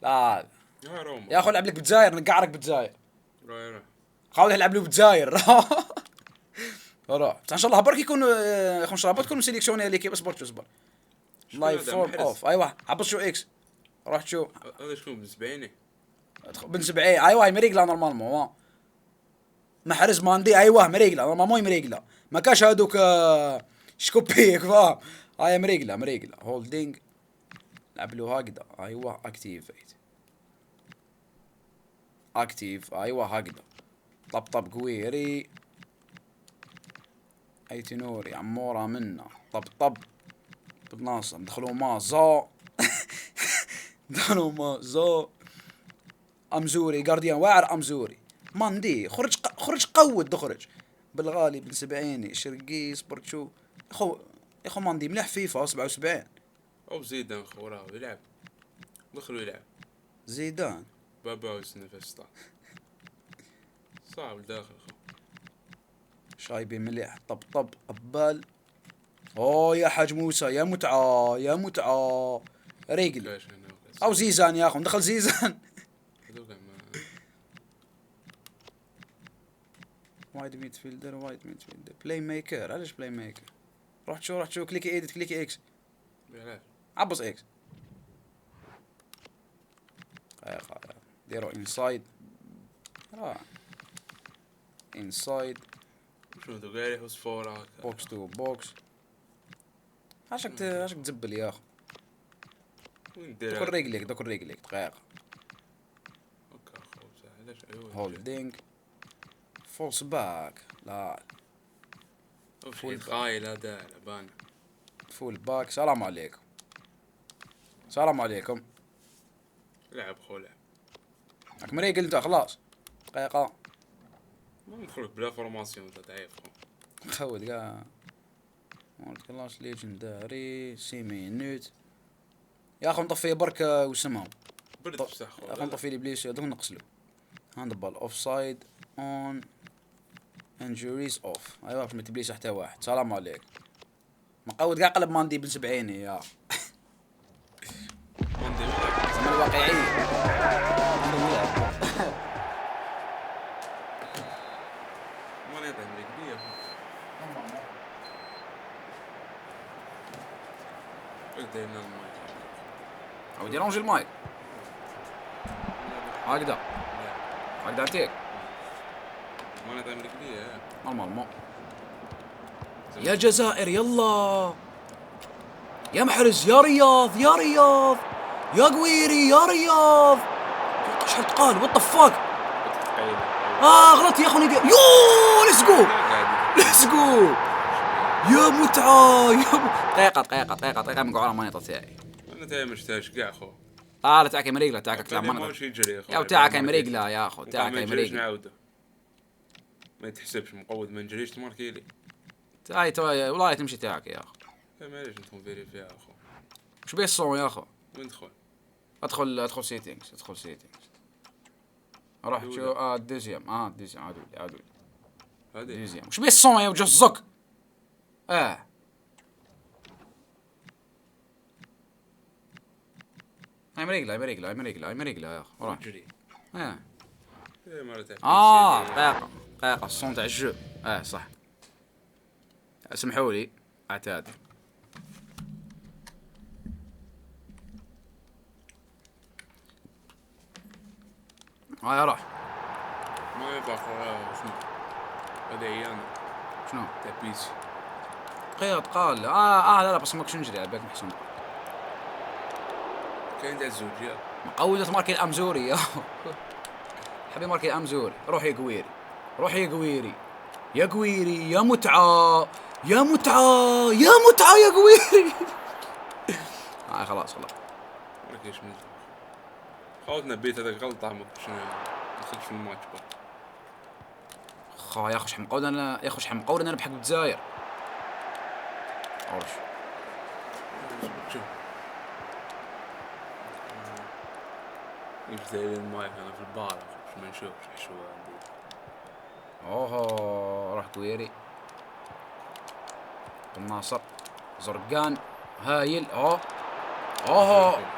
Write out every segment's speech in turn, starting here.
لا يا روما يا اخو العب لك بجزاير نقعرك بجزاير. روح خاوي العب له بجزاير. روح ان شاء الله برك يكون يا اخو ان شاء الله تكون سيليكسيوني ليكيب. اصبر اصبر. لايف فورم اوف. ايوه عبط شو اكس. روح شو هذا شنو بالسبعيني بن 70. ايوه هي مريقله نورمالمون محرز ماندي. ايوه مريقله نورمالمون مريقله ما كاش هادوك شكوبيك فاهم. هاي مريقله هولدينج. لعب له هكذا. ايوه اكتيف ايوه هكذا. طب قويري ايتي نوري عمورة منا. طب بالناصر دخلوا مازو. دخلوا مازو. امزوري جارديان واعر امزوري ماندي خرج قود دخرج بالغالي بن 70 شرقيس برشو. يا اخو ماندي مليح فيفا 77. او زيدان خوراه يلعب دخلوا يلعب زيدان بابا وسنفستا صعب الداخل خو شايبي مليح. طب قبال. اوه يا حاج موسى يا متعة ريقل او زيزان يا اخو دخل زيزان. وايد ميدفيلدر بلاي ميكر. علاش بلاي ميكر؟ روح شو كليكي ايديت كليكي اكس. عبص اكس. ديرو انسايد. انسايد شنو تقاري فوسفورا بوكس تو بوكس. عاشك تزبل يا اخو. دكر رجليك دقيقة. هولدينج فولس باك. لا فول خايل هذا لبان فول باك. سلام عليكم. لعب خولع لك مريق انت خلاص دقيقة. ما ندخلك بلا فورماسيون ضعيف خود قا كلاس ليجنداري سي مينوت. يا اخو نطفي بركة وسمهم برد بصح يا اخو نطفي لي بليس دوك نقصلو. هاندبال اوف سايد اون انجوريز اوف. ايوه باش ما تبليش حتى واحد. سلام عليكم. مقود قاع قلب ماندي بن 70 يا ماندي زمان الواقعية. ما نقدر نريك دينا المايك او ديرونج المايك هكذا اعطيك ما نقدر نريك نورمالمون. يا جزائر يلا يا محرز يا رياض يا قويري يا رياض. شحال تقال وات ذا فاك. غلط يا اخو يو ليتس جو يا متعة دقيقة من قعرة مانيطة تاعي. انا تاعي مشتاش كاع خو. لا تاعك مريقلة تاعك تلعب مانيطة يا تاعك مريقلة يا اخو تاعك مريقلة. نعاودو ما يتحسبش مقود ما نجريش تماركيلي تاي والله تمشي تاعك يا اخو. معليش ندخل فيريفي يا اخو. شو بيه الصون يا اخو؟ وين ندخل؟ ادخل سيتينغز. روح شو ديزيام عادولي هادي ديزيام. وش بيه الصون يا وجه الزك؟ هاي مريقلة يا اخو. روح جري دقيقة الصون تاع الجو. صح اسمحوا لي اعتذر. راح ما ينفع شنو هذا عيانا شنو تاع بيسي قياد قال لا بس ماكش نجري على بالك محسن كاين تاع الزوجية مقودة ماركي الامزوري يا حبي ماركي الامزوري. روح يا قويري يا متعة يا قويري. خلاص ما كاينش من خاوتنا بيت هذاك غلطة ما دخلت في الماتش يا اخو شحال مقود انا بحق الجزائر. عرش شوف يفتح لي المايك انا في البار باش ما نشوفش حشوة عندي. روح قويري الناصر زرقان هايل.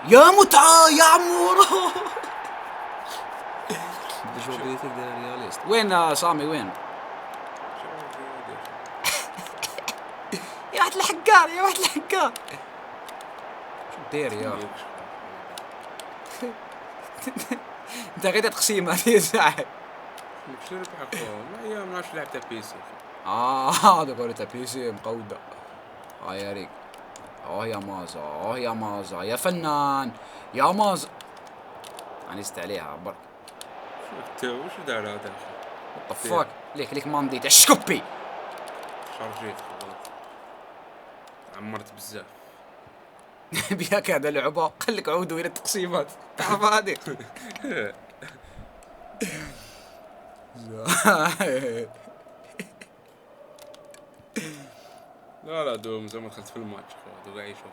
يا متعة يا عمور. شو بيتك رياليست وين سامي وين يا واحد الحقار يا واحد الحقار شو دير يا انت غير تقسيمات يا ساعد شنو ربحك ما ايام ناش لعبت بيسي هذا قولتها بيسي مقودة يا ريق يا مازا يا مازا يا فنان يا مازا يعني است عليها برك شو وش دار هذا طفاك ليك ما مضيت الشكوبي شارجيت عمرت بزاف بياك هذا لعبة خليك عود وين التقسيمات تعرف هذه لا دوم زي ما دخلت في الماتش دو قاعد يشوفني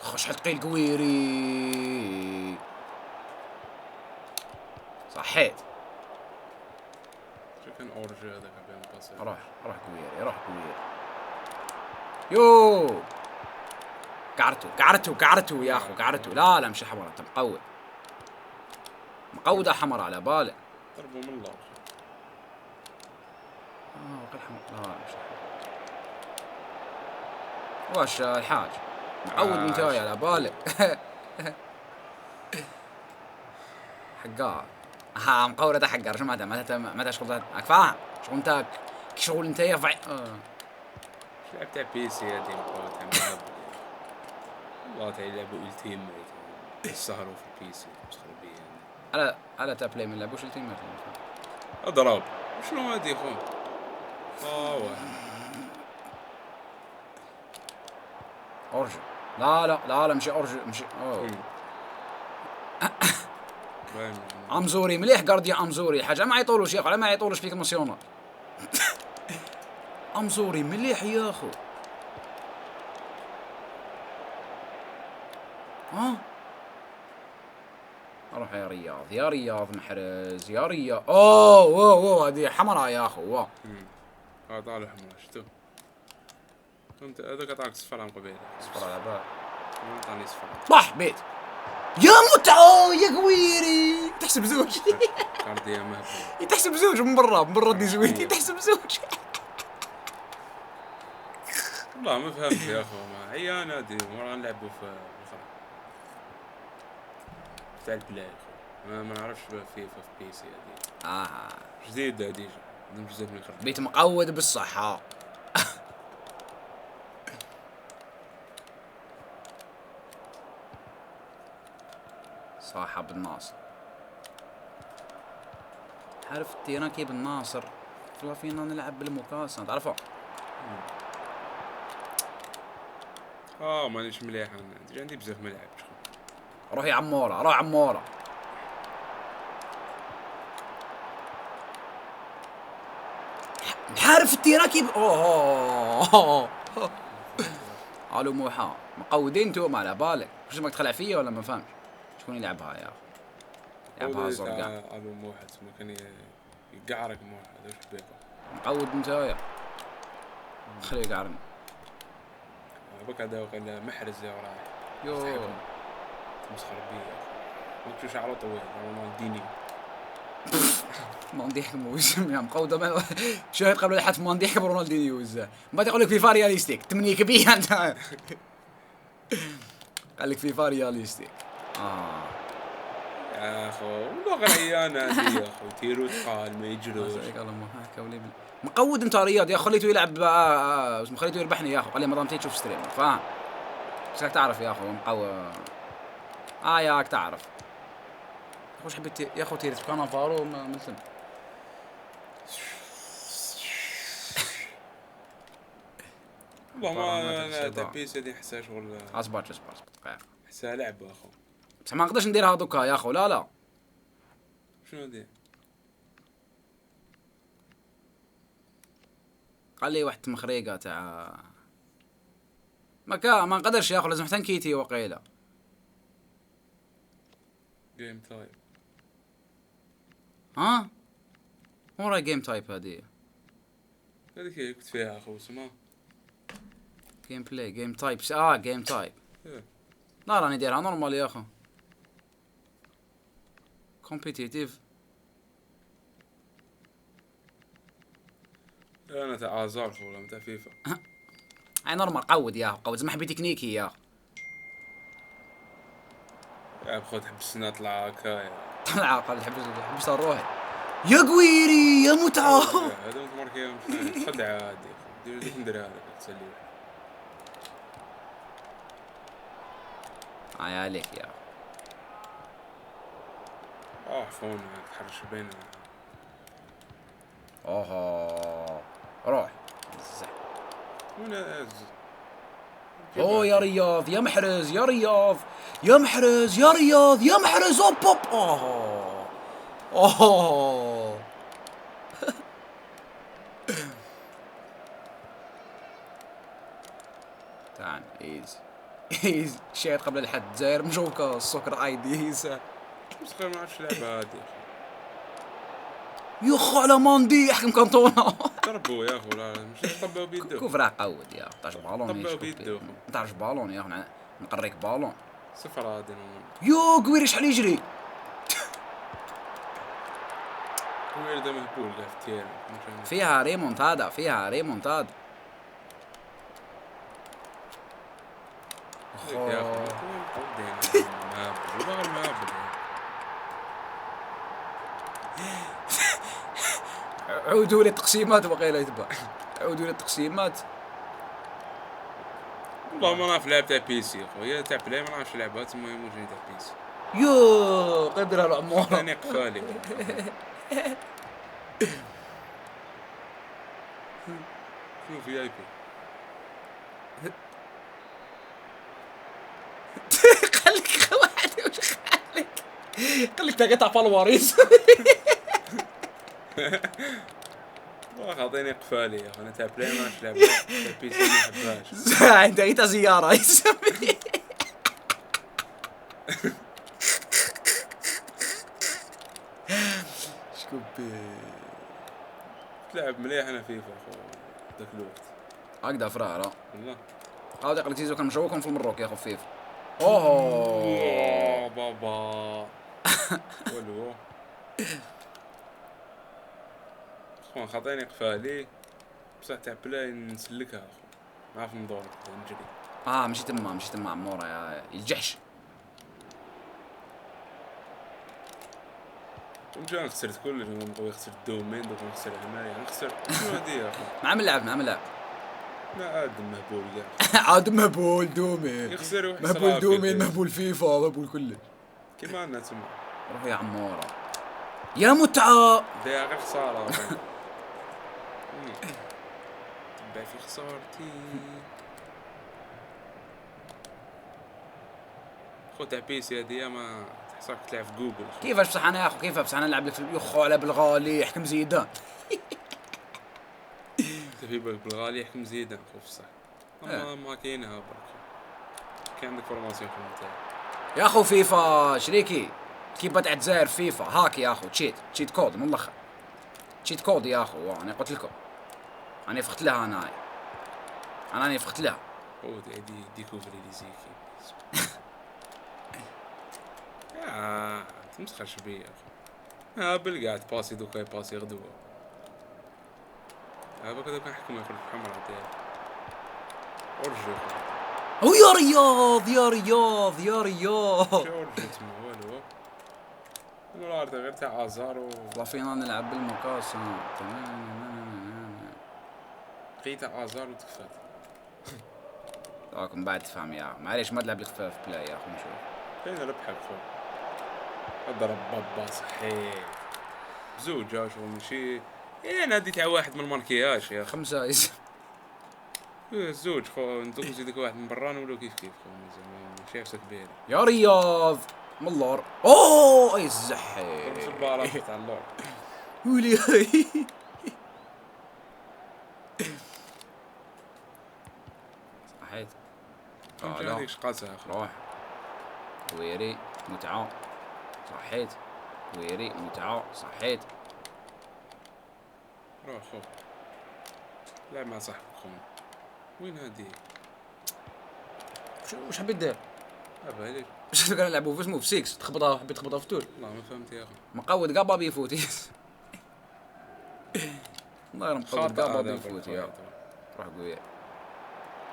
خش حلقي القويري صحيت شو كان اورجي هذاك بين باص روح قويري يو قعرتو يا اخو قعرتو لا مش حمراء انت مقودة حمراء على بالك ضربوا من الله وقل حمراء لا مش واش الحاج معود انتاي على بالك حقار مقورة حقار شو متى شغل فاهم شغل انت شغل انت يرفع لعبت بيسي هذه مقاومة والله تعالى لعبوا التيم سهروا في البيسي مسخربين على تابلي من لعبوش التيم اضرب شنو هادي خو اورجو لا مشي اورجو مشي امزوري مليح قارديا امزوري حاجه ما يطولوش يا اخو ما يطولوش فيك المسيونات امزوري مليح يا اخو اروح يا رياض محرز يا رياض اوه هذه حمراء يا اخو هذا طالع حمراء شفتوا انت هذاك عطاك صفر عن قبيله صفر على بال عطاني صفر طاح بيت يا متعة يا قويري تحسب زوج كارديا مهبل تحسب زوج من برا دي زويتي تحسب زوج والله ما فهمت يا اخو ما عيان هادي مرة نلعبوا في تاع البلاي ما نعرفش في بيسي هادي جديد هادي بزاف من خرج بيت مقود بالصحة صاحب الناصر عارف التيران كيف الناصر والله فينا نلعب بالمكاسة تعرفوا مانيش مليح انا عندي بزاف ملعب روح يا عمورة روح عمورة عارف التيران كيف قالوا موحى مقودين انتم على بالك وش ما تخلع فيا ولا ما فهمش شكون يلعبها يا اخي يلعبها زرقاء قالوا موحد ما كان يقعرك موحد ايش بيقه مقود انت خليه يقعرني بك هذا وقال محرز يا وراي يو مسخر بيه وشو شعره طويل رونالدينيو ماندي يحكم وزم يا مقودة شاهد قبل الحدث ماندي يحكم رونالدينيو وزا ما تقول لك فيفا رياليستيك تمني كبير انت قال لك فيفا رياليستيك يا اخو والله غليان هذه يا اخو يطيروا تقال ما يجروش مقود انت رياض يا اخو خليته يلعب خليته يربحني يا اخو قال لي ما دام تشوف ستريم فاهم بس تعرف يا اخو مقود ياك تعرف خوش حبيت يا اخو تيرت كان فارو مثل والله ما تبيس هذه نحسها شغل اصبر نحسها لعبه اخو بس ما نقدرش نديرها دوكا يا اخو لا شنو هذه قال لي واحد مخريقه تاع ما نقدرش يا اخو لازم حتى نكيتي وقيله جيم تايب ورا جيم تايب هذه هذيك كنت فيها اخو اسمها جيم بلاي جيم تايب جيم تايب إيه. لا راني دايرها نورمال يا اخو. كومبيتيتيف. انا تاع ازار ولا تاع فيفا. هاي نورمال قود يا اخو قود زعما حبي تكنيكي يا اخو. يا خو تحبسنا نطلع هكايا. طلع قال حبس روحي. يا قويري يا متعة. هذا انت ماركي مش خدعة عادي. دير ندير هذا تسلي. هاي عليك يا اخو. فون تحرش بين. اوه روح. وين اوه يا رياض يا محرز يا رياض يا محرز يا رياض يا محرز. اوب اوب. اوه تعال ايزي شيت قبل الحد زاير مجوكا السكر ايدي. بس خير ما نعرفش لعبة هادي. يا خو على ماندي يحكم كانتونا. ضربوا يا اخو لا مش طبقوا بيدو. كوف راه قود يا طاش بالون. طبقوا بيدو. ما تعرفش بالون يا اخو نقريك بالون. صفر هادي. يو قويري شحال يجري. هو يرد مهبول قاعد في تيرن. فيها ريمونتادا فيها ريمونتادا. يا اخو مهبل. عودوا لي التقسيمات وقيله يتبع. عودوا لي التقسيمات. والله ما نعرف لعب تاع بي سي اخو. هي تاع بلاي ما نعرفش لعبات المهم موجودين تاع بي سي. يو قدرها العمورة. انا قفالي. شنو في اي بي. خليك واحد وش خليك تقطع فالواريز. والله خاطيني قفالي يا اخو. انا تاع بلاي ما نعرفش لعبات تاع بي سي ما نحبهاش. عندها غيتا زيارة يسمي. شكوبي تلعب مليح انا فيفا اخو ذاك الوقت. هكذا فرارة. والله. قاعد يقول تيزو كان مشوكهم في المروك يا اخو فيفا. اوه بابا. ولو اخوان خاطيني قفالي بصح تاع بلاي نسلكها اخو. نعرف ندور نجري. مشي تما عمورة يا الجحش. ونجا خسرت كلش. نبغي خسرت دومين دوك نخسر هنا يعني خسرت. شنو هادي يا اخو. مع من لعب لا عاد مهبول كاع. عاد مهبول دومي يخسر ويحصل مهبول دومي مهبول فيفا مهبول كلش. كيما عندنا تما. روح يا عمورة يا متعة. داير غير خسارة. تبع في خسارتي. خو تاع بيسي هادي ما تحسك تلعب في جوجل. كيفاش بصح انا يا اخو كيفاش بصح انا نلعب لك في يخو على بالغالي يحكم زيدان. في بالك بالغالي يحكم زيدان خو بصح. ما كاينها برك. كاين عندك فورماسيون في المتاع. يا اخو فيفا شريكي كيف تاع الجزائر فيفا هاك يا اخو تشيت كود من الاخر. تشيت كود يا اخو انا قلت لكم. انا فخت لها انا فخت لها. او دي ديكوفري لي زيكي. تمسخرش بيا يا اخو. بالقاعد باسي دوكا باسي غدوه. بك دوكا نحكم ياكل الحمر تاعي. ارجع. او يا رياض يا رياض يا رياض. جورجيت ما والو. انا الارض غير تاع ازارو. والله فينا نلعب بالمكاسة. لقيت ازارو تكفات. راكم بعد تفهم يا اخو معليش ما تلعب لك في بلاي يا اخو نشوف. فين ربحك خو. اضرب بابا صحيح. زوج شغل ماشي. نادي تاع واحد من الماركياج يا اخي. 5 يس. الزوج خو ندوز يديك واحد من بران ولو كيف خو ماشي عفسه كبير. يا رياض من اللور. اوه اي الزحي. ضرب البارات تاع اللور. ولي صحيت. هذيك شقاسه اخر. روح ويري متعة صحيت. ويري متعة صحيت. روح خو. لعب مع صاحبك خو. وين هادي؟ واش حبيت دير؟ عليك. واش كانوا نلعبوا في اسمه في 6 تخبطها حبيت تخبطها في طول. والله ما فهمت يا اخي. مقود كاع بابي يفوت. والله راه مقود كاع بابي يفوت يا روح قوي.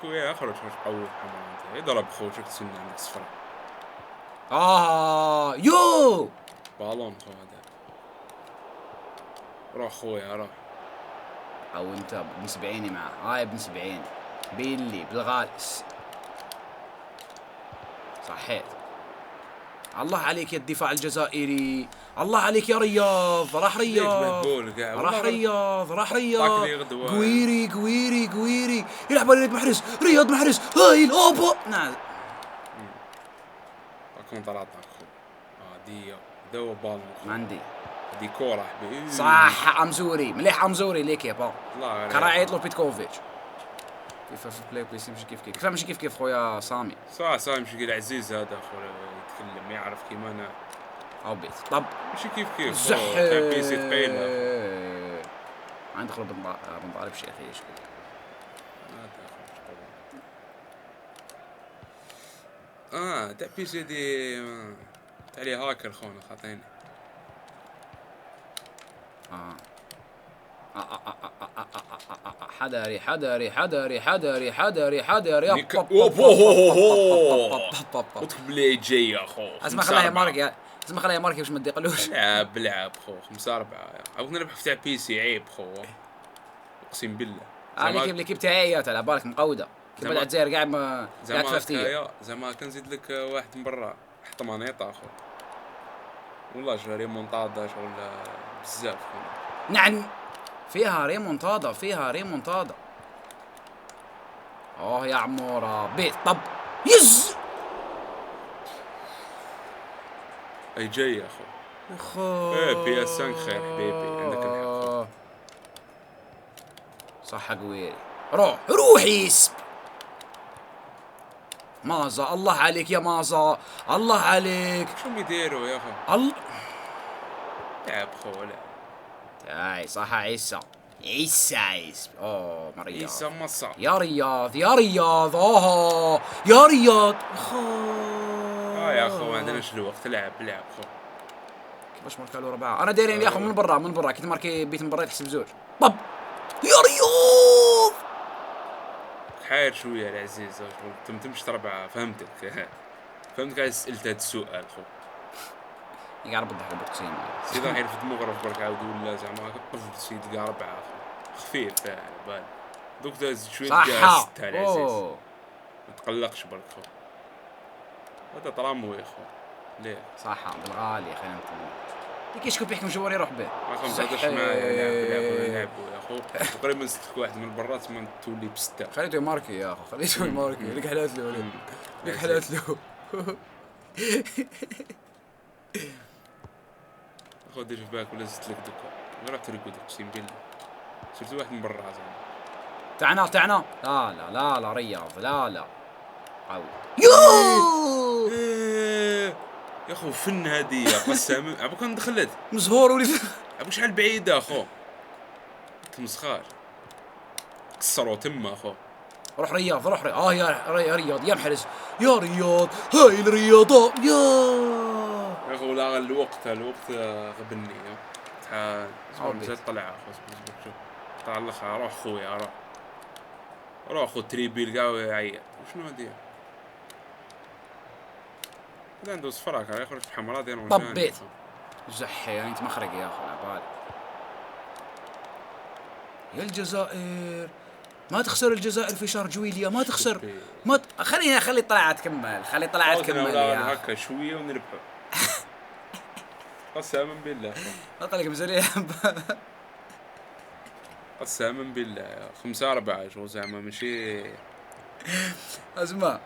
خويا اخرج واش قوي حمار انت يضرب خوك تسنى عندك صفرة. يو بالون خو هذا. روح خويا روح. او انت ابن 70 معاه هاي ابن 70 بيلي بالغالس صحيت. الله عليك يا الدفاع الجزائري، الله عليك يا رياض، راح رياض راح رياض قويري يلعب على محرز، رياض محرز هايل اوبا نعم اكون طلعت اخو. دي دو بال ما عندي دي كورة حبيبي. صح امزوري مليح امزوري ليك يا با الله كراعي يطلب بيتكوفيتش. كيف في البلاي بليس يمشي كيف ماشي كيف خويا سامي. صح مش كي عزيز هذا اخو يتكلم يعرف كيما انا او بيت طب ماشي كيف زح تاع بيسي ثقيل عندي خلو بن طالب شيخ ايش تاع بيسي دي تاع لي هاكر خونا خاطيني. حذري ادخل بلي جاي يا خو. اسمع خليها مارك يا اسمع خليها مارك باش ما تدقلوش. لعب خو 5-4 ابغى نلعب في تاع بيسي عيب خو اقسم بالله. انا كيف ليكيب تاعي يا تلعب بالك مقوده كيف بدات زير قاعد ما قاعد تفتيه زعما كنزيد لك واحد من برا حط مانيطه اخو والله شغل ريمونطادا شغل بزاف. نعم فيها ريمونتادا يا عمورة بيت طب يز اي جاي يا اخو. بي اس 5 خير حبيبي عندك الحق. صح قوي روحي مازا الله عليك يا مازا الله عليك. شو يديروا يا اخو؟ الله لعب خو لعب. تعال صح عيسى مريض عيسى مصا يا رياض يا رياض يا اخو ما عندناش الوقت. لعب خو كيفاش ماركالو ربعه انا دايرين يا اخو من برا كي تماركي بيت من برا تحسب زوج. طب يا رياض حاير شويه العزيز تمشي ربعه. فهمتك على سألت هذا السؤال خو يقعد بضحك بقسيم سيدا غير في دموغ برك عاود ولا زعما كطفل سيد كاع ربعه خفيف على بال دوك داز شويه داز تاع العزيز ما تقلقش برك خو هذا طراموي خو ليه صح بالغالي خلينا نقول كي شكون بيحكم جوار يروح به ما خمساتش معايا لعبوا يا خو تقريبا ستك واحد من البرات ما تولي بسته. خليته يماركي يا اخو لك حلات له خو دير في بالك ولا زدت لك دوكا غير ترقد اقسم بالله صرت واحد من برا زعما تعنا لا رياض لا يا اخو فن هادي قسم ابو كان دخلت مزهور ولي ابو شحال بعيده اخو تمسخار كسروا تما اخو. روح رياض يا رياض يا محرز يا رياض هاي الرياضه يا اخو لا الوقت غبني تاع طلع اخو شوف طلع الاخر روح خويا روح خو تريبيل كاع يعيط شنو هادي هذا عنده صفراك يخرج في حمراء ديال طبيت زحي انت مخرق يا اخو عبالي يا الجزائر ما تخسر الجزائر في شهر جويليا ما تخسر خلي طلعت تكمل يا هكا شويه ونربحوا قسما بالله ما قال لك مزري قسما بالله 5-4 شو زعما ماشي اسمع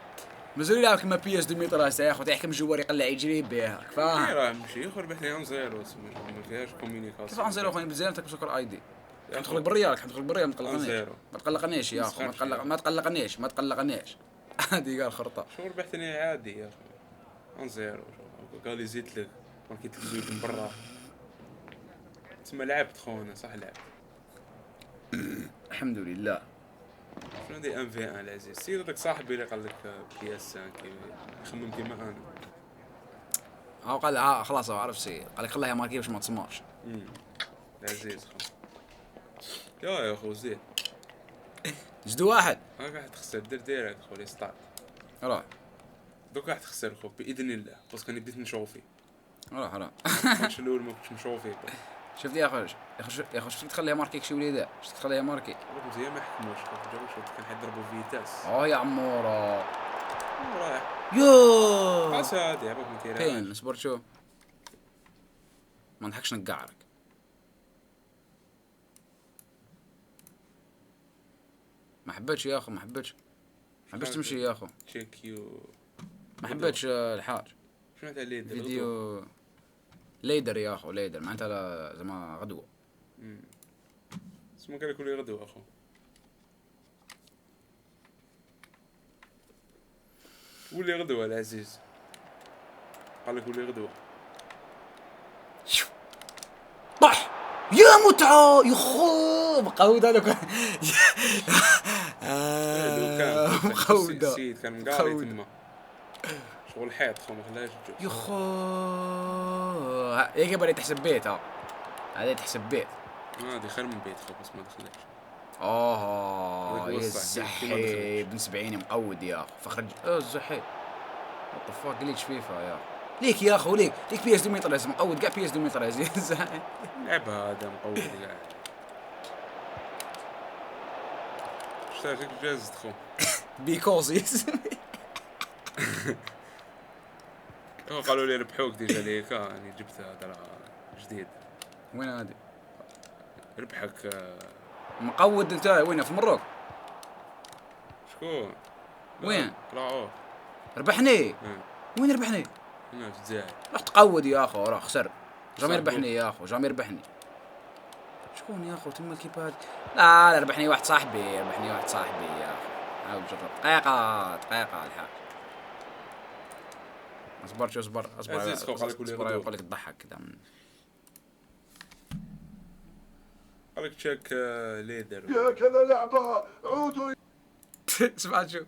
مزري يلعب كما بي اس 2003 يا اخو تحكم جوار يقلع يجري بها فاهم راه ماشي يخرج بحنا 1-0 ما فيهاش كومينيكاسيون كيف 1-0 اخويا بزاف تاك سكر اي دي حندخلك بالريال ما تقلقنيش يا اخو ما تقلقنيش عادي قال خرطه شو ربحتني عادي يا اخو 1-0 قال لي زيد لك كي تزيد من برا تسمى لعبت خونا صح لعبت الحمد لله شنو هذه ام في ان العزيز؟ سير هذاك صاحبي اللي قال لك بي اس كي يخمم كيما انا. هو قال خلاص هو عرف شي، قال لك خليها ماركي باش ما تسمعش. العزيز خو. يا خو زين. جدو واحد. هاك راح تخسر ديريكت خو لي ستارت. روح دوك راح تخسر خو باذن الله، بس كان بديت نشوف فيه. روح روح. الماتش الاول ما كنتش نشوف فيه. شفت يا اخوي يا اخوي شفت تخليها ماركي شي وليدات، شفت تخليها ماركي. والله مزيان ما يحكموش، شفت كان حيضربوا فيتاس. يا عمورة رايح يو بس هادي عباك ما كاينش. فين اصبر شو ما نضحكش نقعرك. ما حبيتش يا اخو، ما حبيتش تمشي يا اخو، تشيك يو. ما حبيتش الحاج. شنو تاع الليدر؟ فيديو ليدر يا اخو، ليدر معناتها زعما غدوه. اسمه قال لك ولي غدوه اخو. ولي غدوه العزيز، قال لك ولي غدوه. طح يا متعة يا خو مقود هذاك. مقودة السيد كان مقاري تما شغل حيط خو ما خلاش يا خو. هيك بغيت تحسب بيت، هذا تحسب بيت. هذه خير من بيت خو بس ما دخلش. يا الزحي بن 70 مقود يا اخو فخرج. الزحي وات ليش فيفا يا ليك يا اخو، ليك بي اس دي ما يطلع مقود كاع بي اس دي ما يطلع زين. لعب هذا مقود كاع. اشتريت جاز خو بيكوز قالوا لي ربحوك ديجا ليك يعني جبت هذا جديد. وين هذه؟ ربحك مقود انت وين في مروك؟ شكون؟ وين؟ راعوه ربحني. وين ربحني؟ هنا في الجزائر. رحت تقود يا اخو، راه خسر. جامي ربحني يا اخو، جامي ربحني. شكون يا اخو تم الكيباد؟ لا ربحني واحد صاحبي، يا اخو. عاود جرب دقيقة الحاج. اصبر يقول لك تضحك كذا. قال لك تشيك ليدر. يا كذا لعبة عودوا. سمعت شو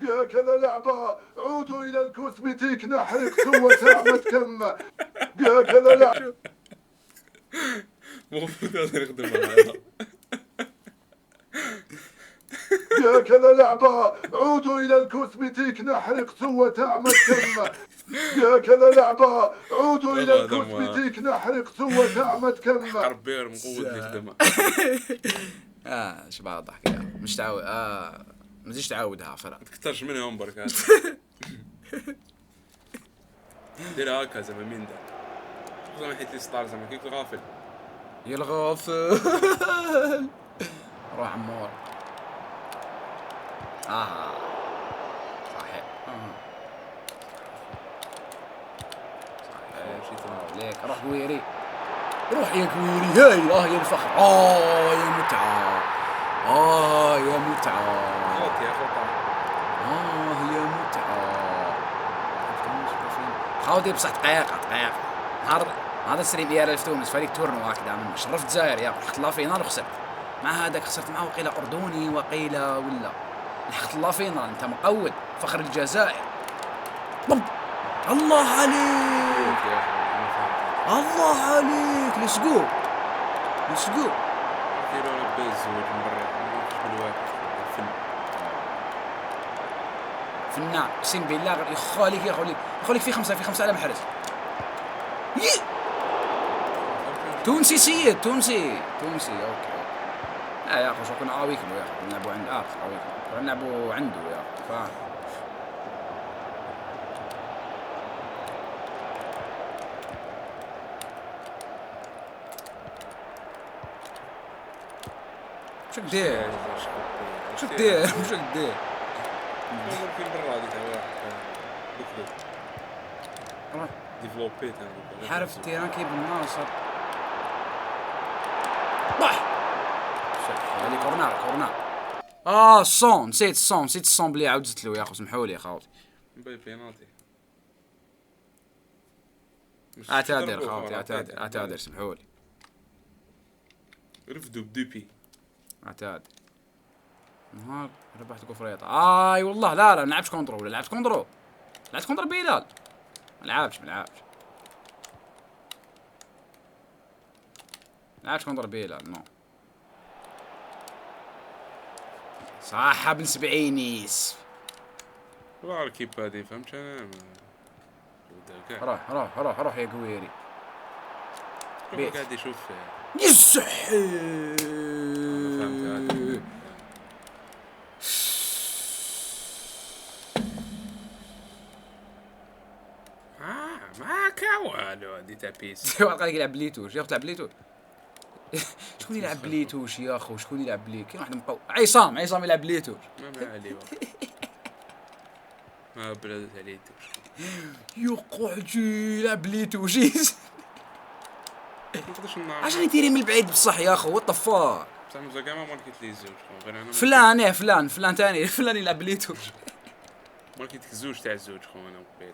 يا كذا لعبة عودوا إلى الكوسمتيك نحرق سوى ساعة كم. يا كذا لعبة المفروض هذا يخدم هذا. يا كذا لعبة عودوا إلى الكوسمتيك نحرق سوى تعمد كم. يا كذا لعبة عودوا إلى الكوسمتيك نحرق سوى تعمد كم. قربير مقود يخدمها. شباب ضحك يا مش تعود. ما تجيش تعودها فرق. تكترش منهم برك. دير هكا زعما مين دا زعما حيت لي ستار زعما كيك غافل. يا الغافل. روح عمور. صحيح. ليك روح قويري، روح يا قويري. هاي يا الفخر. يا متعة. يا متعة. غلط يا خطا. يا متعة. خاوتي بصح دقيقة. هذا السريم اي ار اف تونس فريق تورنو هكذا من شرفت الجزائر يا رحت لا فينال وخسرت مع هذاك. خسرت معه وقيل اردني وقيل ولا لحقت لا فينال. انت مقود فخر الجزائر. بم الله عليك ليتس جو. كيلو بيز ونبرر بالواحد فنان اقسم بالله. يخليك في خمسة على محرز. تونسي سيد تونسي اوكي. يا اخو شو كنا عاويك له يا اخو نلعبوا عند عاويك نلعبوا عنده يا اخو فاهم. شو دير ممكن برا هذيك واحد ديفلوبيت حارف التيران كيب الناصر. بح هذه كورنر. الصون نسيت الصون بلي عاودت له يا اخو سمحوا لي يا خاوتي. باي بينالتي اعتذر خاوتي، اعتذر سمحولي. رفدوا بدوبي. اعتذر. نهار ربحت كفريطة. اي والله لا ما لعبش كونترول، ولا لعبت كونترول. لعبت كونترول بيلال. ما لعبش كونترول بيلال نو. صح ابن سبعينيس. والله الكيب هذه فهمت انا. روح يا قويري. قاعد يشوف يصحي. فهمت هذا. ما كاوالو هذه تاع بيس. قال يلعب بليتوش يا اخو، تلعب بليتوش. شكون يلعب بليتوش يا اخو؟ شكون يلعب بلي؟ كاين واحد مقوي. عصام يلعب بليتوش. ما عليه ما بلدت عليه يقعد يلعب بليتوش. عشان عشان يديري من البعيد بصح يا اخو. وات فاك. بصح مزال ما ماركت لي الزوج غير انا. فلان ثاني فلان يلعب بليتوش. ماركت الزوج تاع الزوج خو انا وقبيله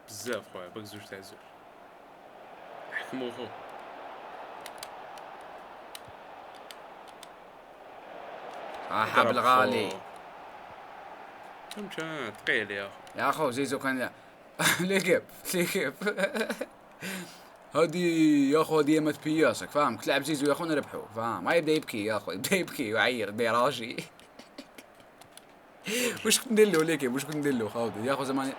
بزاف خويا باك زوج تاع الزوج حكمو خو. بالغالي فهمت ثقيل يا اخو. زيزو كان ليكيب هادي يا اخو، هادي يمت بياسك فاهم. تلعب زيزو يا اخو نربحو فاهم. ما يبدا يبكي يا اخو، يبدا يبكي ويعير بيراجي. وش كنت ندير له ليكيب؟ وش كنت ندير له خاوتي يا اخو زمان؟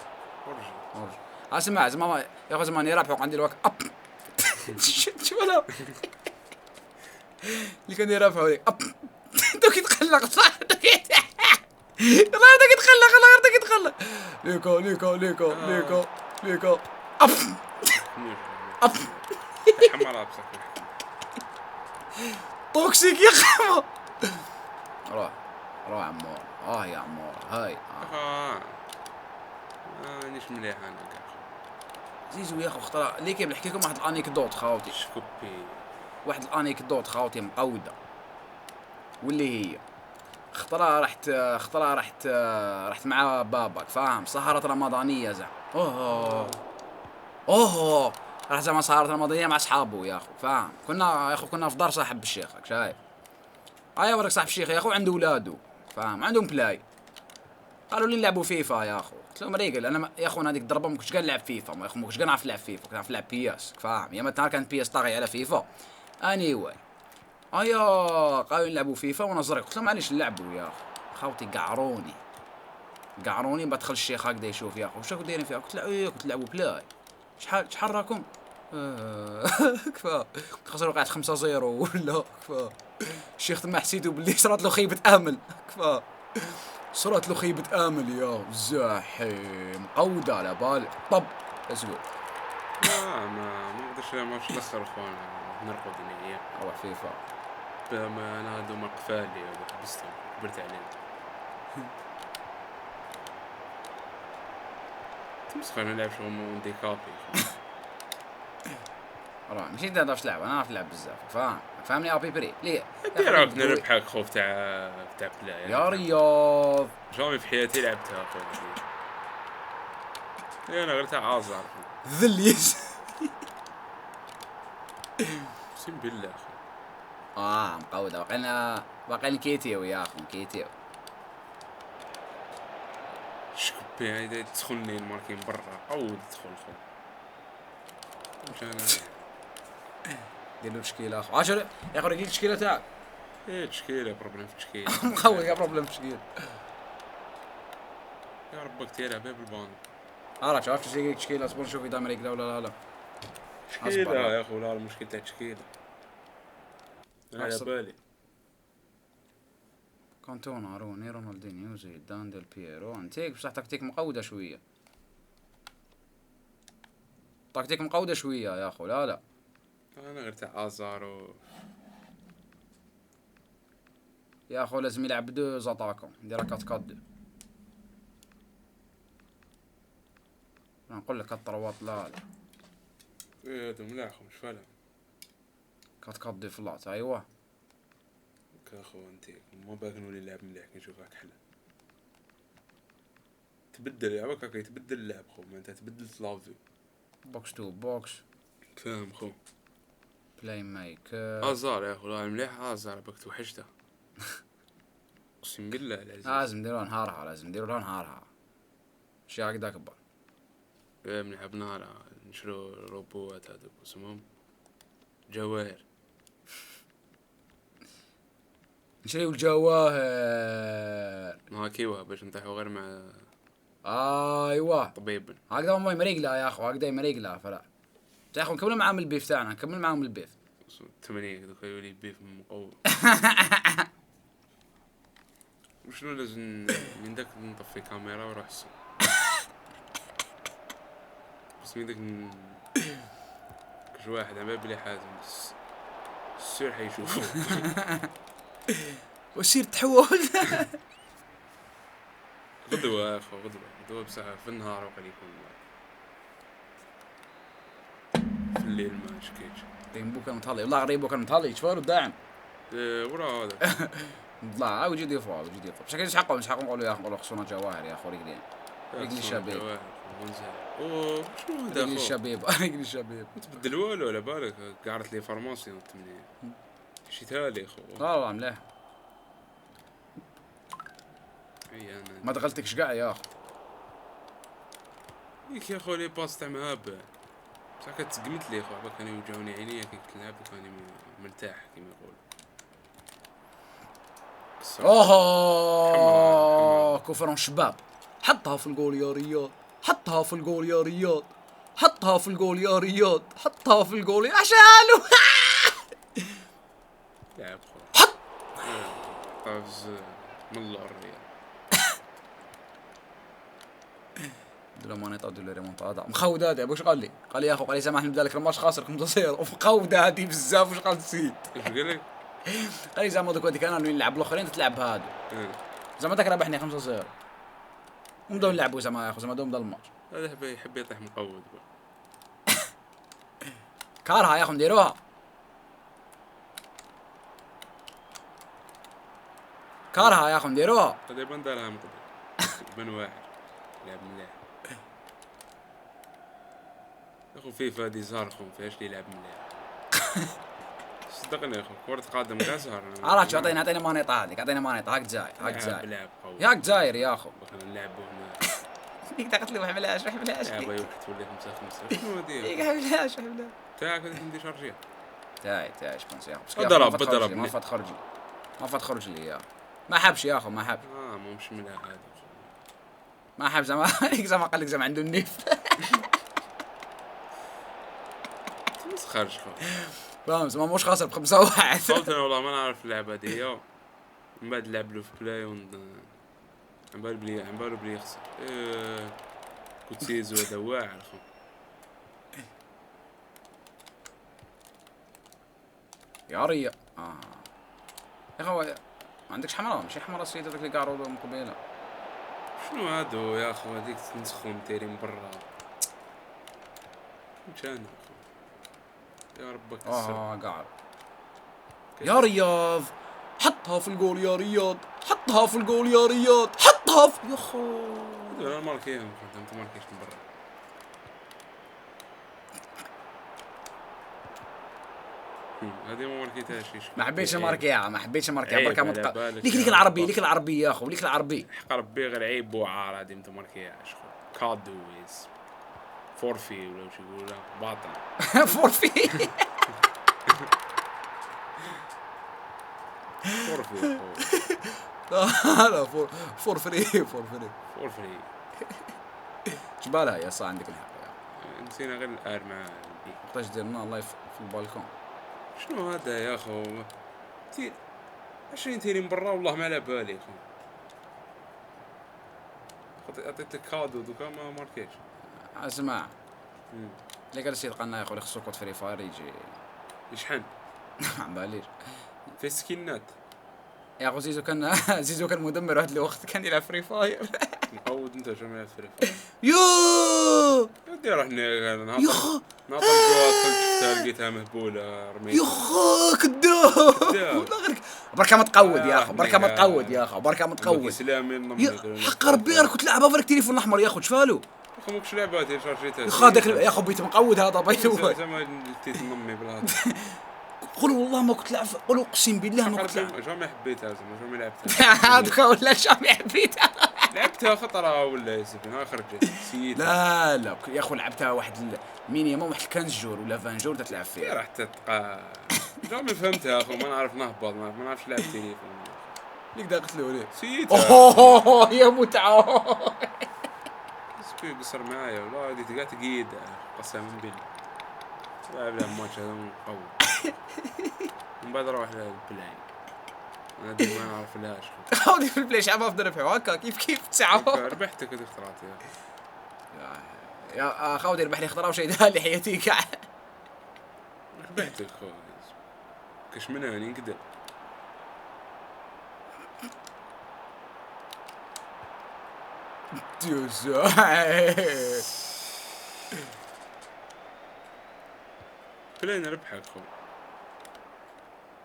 اسمع زمان يا اخو، زمان يربحو عندي الوقت اب. شوف انا اللي كان يربحو لي اب. دوك يتقلق صح. والله بدك يتخلق، والله بدك يتخلق. ليكو اب حمار بصح توكسيك يا خما. روح عمور. يا عمور هاي مانيش مليح انا زيزو يا اخو. اختار ليكي بنحكي لكم واحد الانيكدوت خاوتي. شكوبي واحد الانيكدوت خاوتي مقوده، واللي هي اخترا رحت مع باباك فاهم. سهرة رمضانية زعما. اوه راح زعما سهرة رمضانية مع اصحابه يا اخو فاهم. كنا يا اخو في دار صاحب الشيخ شايف. ورك صاحب الشيخ يا اخو عنده اولادو فاهم، عندهم بلاي. قالوا لي نلعبوا فيفا يا اخو. قلت لهم ريقل انا يا اخو هذيك الضربه ما كنتش قاعد نلعب فيفا يا اخو، ما كنتش قاعد نعرف نلعب فيفا، كنت نعرف نلعب بياس فاهم. يا متى كانت بياس طاغي على فيفا اني واي. قالوا نلعبوا فيفا وانا صغير. قلت لهم معليش نلعبوا يا اخو. خاوتي قعروني بدخل الشيخ هكذا يشوف يا اخو واش راكم دايرين فيها. قلت له قلت لعبوا بلاي. شحال راكم؟ كفا. كنت خسروا قاعد 5-0 ولا كفا. الشيخ تما حسيتو باللي صرات له خيبة امل. كفا صرات له خيبة امل يا زاحم. مقودة على بالي طب اسقو. ما نقدرش نخسر اخوانا نرقد هي. روح فيفا ما انا هادو ما قفالي وحبستهم كبرت عليهم. تمسخر نلعب شغل موندي كابي. ماشي انت تعرف تلعب، انا نعرف نلعب بزاف فاهمني. ابي بري ليه راك نربحك خوف تاع بلاي يا رياض. جامي في حياتي لعبتها خويا. انا غير تاع عازر ذليس. اقسم بالله اخي. مقودة باقينا كيتيو يا اخو كيتيو. شكبي هيدا تدخلني الماركين برا عود تدخل خو. مش انا دير له تشكيله اخو. 10 يا اخو رجيك التشكيله تاعك. تشكيله بروبليم في تشكيله. مخوي يا بروبليم في تشكيله. يا ربك تلعب بالبان. شفت زي تشكيله. اصبر نشوف اذا مريق ولا لا. تشكيله يا اخو. لا المشكله تاع تشكيله على بالي. كانتونا روني رونالدينيو زيدان ديل بييرو. انتيك بصح تكتيك مقوده شويه. يا اخو. لا انا غير تاع ازارو يا اخو. لازم يلعب بدو زاتاكون ندير 4-4-2. نقول لك الطروات لا هادو ملاح مش فاهم. 4-4-2 فلات ايوا اخو. انت ما باك نولي نلعب مليح كي نشوفك حلا تبدل لعبك. يتبدل اللعب خو. ما انت تبدلت لافيو بوكس تو بوكس. فاهم خو. بلاي ميك ازار يا اخو والله مليح. ازار بك توحشته. اقسم بالله العزيز. لازم نديرون هارها، لازم نديرون هارها. اشياء قد اكبر. مليح بنهار نشرو روبوات هذوك اسمهم جواهر. نشريو الجواهر. ما كيوه باش نطيحوا غير مع ايوه طبيب. هكذا ما مريقله يا اخو، هكذا مريقله فلا. يا اخو نكمل معاهم البيف تاعنا، نكمل معاهم البيف. 8 دوك يولي بيف مقوي. وشنو لازم من داك نطفي كاميرا وروح السوق. بس من داك كل واحد على بلي حازم بس السور حيشوفو. وسير تحول. غدوة يا اخو غدوة بصح في النهار وقال يكون في الليل ما شكيتش. ريمبو كان متهلي والله، ريمبو كان متهلي شفارو داعم. ورا هذا لا وجي يضيفوا وجي يضيفوا بشكل مش حقهم نقولوا يا اخو نقولوا خصونا جواهر يا اخو رجلين. رجل الشباب. اوه شنو هذا رجل الشباب. رجل الشباب. تبدل والو على بالك قعدت لي فارماسي تمني شي تالي اخو. والله مليح. اي انا ما دخلتكش كاع يا اخو. ياك يا اخو لي باس تاع مهاب بصح كتقمت لي اخو كانوا يوجعوني عينيا كي كنت نلعب وكاني مرتاح كيما يقولوا. اوه كفرون شباب. حطها في الجول يا رياض، حطها في الجول يا رياض، حطها في الجول يا رياض، حطها في الجول يا عشانو. لعب خو قفز من الله الرياض. دولا مانيطا دولا ريمونتادا مخود هادي واش قال لي؟ قال لي يا اخو، قال لي سامحني بدا لك الماتش خاسر 5-0 ومخود هادي بزاف. واش قال نسيت؟ ايش قال لك؟ قال لي زعما دوك هاديك انا نلعب الاخرين تلعب هادو. زعما داك ربحني 5-0 ونبداو نلعبوا زعما يا اخو، زعما بدا الماتش. هذا يحب يطيح مقود. كارها يا اخو نديروها. كارها يا اخو نديروها. هذا يبان دارها من قبل. يبان واحد لعب مليح. يا اخو فيفا هادي زهر خو فيهاش اللي يلعب مليح. صدقني يا اخو كرة قدم كاع زهر. عرفت شو عطينا مانيطا هذيك، عطينا مانيطا هاك جزاير هاك جزاير لعب قوي. ياك جزاير يا اخو. بغينا نلعبوا هنا. ديك تا قلت لي ما حملهاش ما حملهاش. لعبة يوحد تولي 5-5. شنو هادي؟ ديك ما حملهاش ما حملهاش. تاعك هاديك ندير شارجية. تاعي شبونس يا اخو. ضرب ما فات خرج. ما فات خرج لي يا اخو. ما حبش يا اخو ما حبش. مو مش مليح هذا. ما حب زعما زعما قال لك زعما عنده النيف. مسخرش خو. فاهم زعما موش خاسر ب5-1. قلت انا والله ما نعرف اللعبة هادي. من بعد لعب له في بلاي عم بالو بلي يخسر. كنت سيزو هذا واعر خو. يا ريا يا اخو ما عندكش حمراء؟ ماشي حمراء السيد هذاك اللي قاعد من قبيله. شنو هادو يا اخو هذيك تنسخهم دايرين برا. كان يا ربك قاعد يا رياض حطها في الجول يا رياض، حطها في الجول يا رياض، حطها في يا خو. انا ماركيهم انت ماركيش من برا. هذه ما ماركيتهاش. ما حبيتش ماركيها بركه متقا. ليك العربي يا اخو، ليك العربي. حق ربي غير عيب وعار هذه انت ماركيهاش خو. كادويز فورفي ولا واش يقولوا باطل. فورفي. فورفي لا فور فري. جبالها يا صاح عندك الحق يا. نسينا غير الار مع وقتاش درنا لايف في البالكون. شنو هذا يا اخو؟ 20 تيرين برا والله ما على بالي اخو. عطيتك كادو دوكا ما ماركيش. اسمع اللي قال السيد قالنا يا اخو خصو كود فري فاير يجي يشحن. ما باليش في سكينات يا اخو. زيزو كان مدمر واحد الوقت كان يلعب فري فاير. مقود انت شو يلعب فري فاير. يو ودي رحنا ناطر جوا لقيتها مهبوله رميت. يخا كذاب. بركه متقود يا اخو، بركه متقود. اسلامي حق ربي انا كنت لعبها في التليفون الاحمر يا اخو. شفالو اخو ماكش لعبات يا شريتها. خادك يا اخو بيت مقود هذا بيت. زعما تنمي بلا قولوا والله ما كنت لعب، قولوا اقسم بالله ما كنت لعب. جامي حبيتها زعما جامي لعبتها. هذاك ولا جامي حبيتها. لعبتها خطرة ولا يسفين خرجت نسيت. لا يا اخو لعبتها واحد المينيموم واحد 15 جور ولا 20 جور تلعب فيها. راح تتقى جامي فهمتها اخو ما نعرف نهبط ما نعرفش لعب تليفون. ليك دا قلت له ليه؟ نسيتها. اوه يا متعة. سبي قصر معايا والله هذه تقعد تقيد قسما بالله. لعب لها ماتش هذا قوي. من بعد روح للبلاي. انا دي ما نعرف لهاش. هاودي في البلاي شعب افضل ربحوا هكا كيف تسعة. ربحتك هذيك اخترعتي يا خاودي ربح لي اختراع وشي دالي حياتي كاع. ربحتك خو كش منها نقدر. خلينا نربحك خو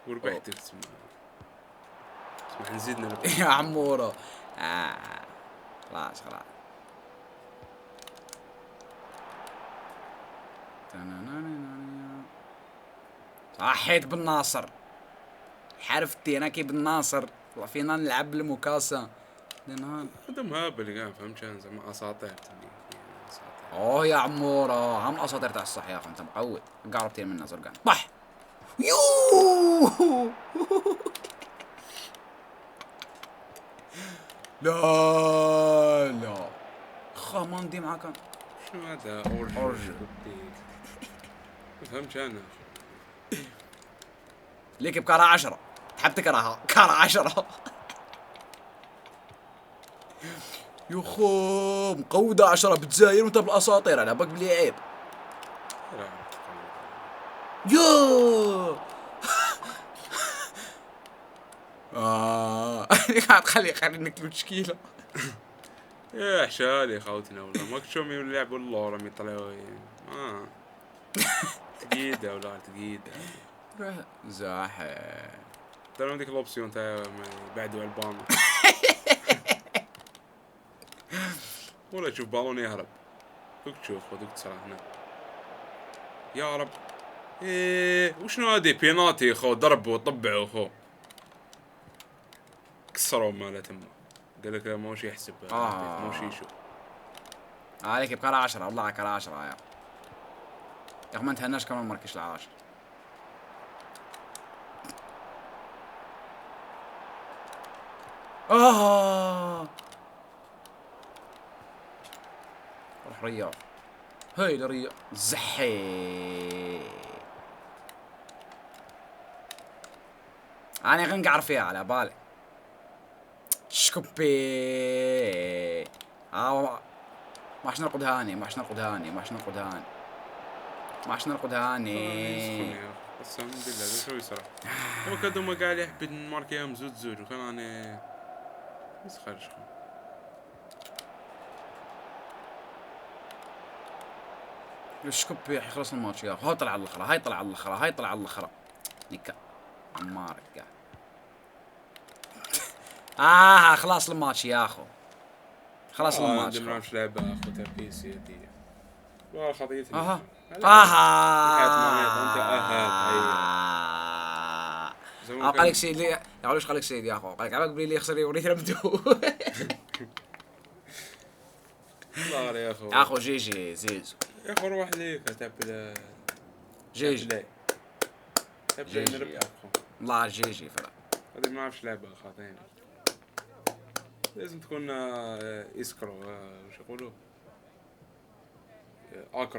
وربحتك اسمح نزيد نربح. يا عمورة خلاص صحيت بالناصر حرفتي انا كي بالناصر والله فينا نلعب المكاسة خدم هابل قاعد فهمت انا زعما اساطير اوه يا عمورة هم اساطير تاع الصح يا اخي انت مقود قربتين من الناصر قاعد طح يوه. لا خا ما ندي معاك شنو هذا اورج ما فهمتش انا ليك بكره 10 تحب تكرهها كره 10 يا خو مقودة 10 بتزاير وانت بالاساطير على بالك بلي عيب. يو قاعد خلي نكتب تشكيله. يا حشالي خوتنا والله ما كنتم يلعب والله رمي طلعوا تقيدة ولا تقيدة زاحف ترى عندك الاوبسيون تاع بعدوا البان ولا تشوف بالون يهرب دوك تشوف ودوك تصرح هنا يا رب. ايه وشنو هادي بيناتي خو ضربوا وطبعوا خو كسروا ماله تمه قال لك موش يحسب موش يشوف عليك بقرا 10 والله قرا 10 يا اخي ما انتهناش كمان مركش العاشر. روح رياض هاي لرياض زحي انا غنقعر فيها على بالي شكوبي ماش نرقد هاني ماش نرقد هاني ماش نرقد هاني ماش نرقد هاني قسم بالله شو يصير هو كدو ما قاعد يحبد ماركيهم زود وكان انا مسخر شكو الشكوبي حيخلص الماتش يا اخو. هاي طلع على الاخرى هاي طلع على الاخرى هاي طلع على الاخرى نكا عمارك قاعد خلاص الماتش يا اخو خلاص الماتش. ما نعرفش لعبة اخو تركيزي هذي والله خطيتني قالك سيدي يا علوش قالك سيدي يا اخو قالك عباك بلي يخسر يوريك رمدو والله يا اخو يا اخو جي زيزو يا اخو روح ليك تاب جي نربح اخو والله جي فلا هذه ما نعرفش لعبة خاطين لازم تكون اسكرو وش يقولوا اكرو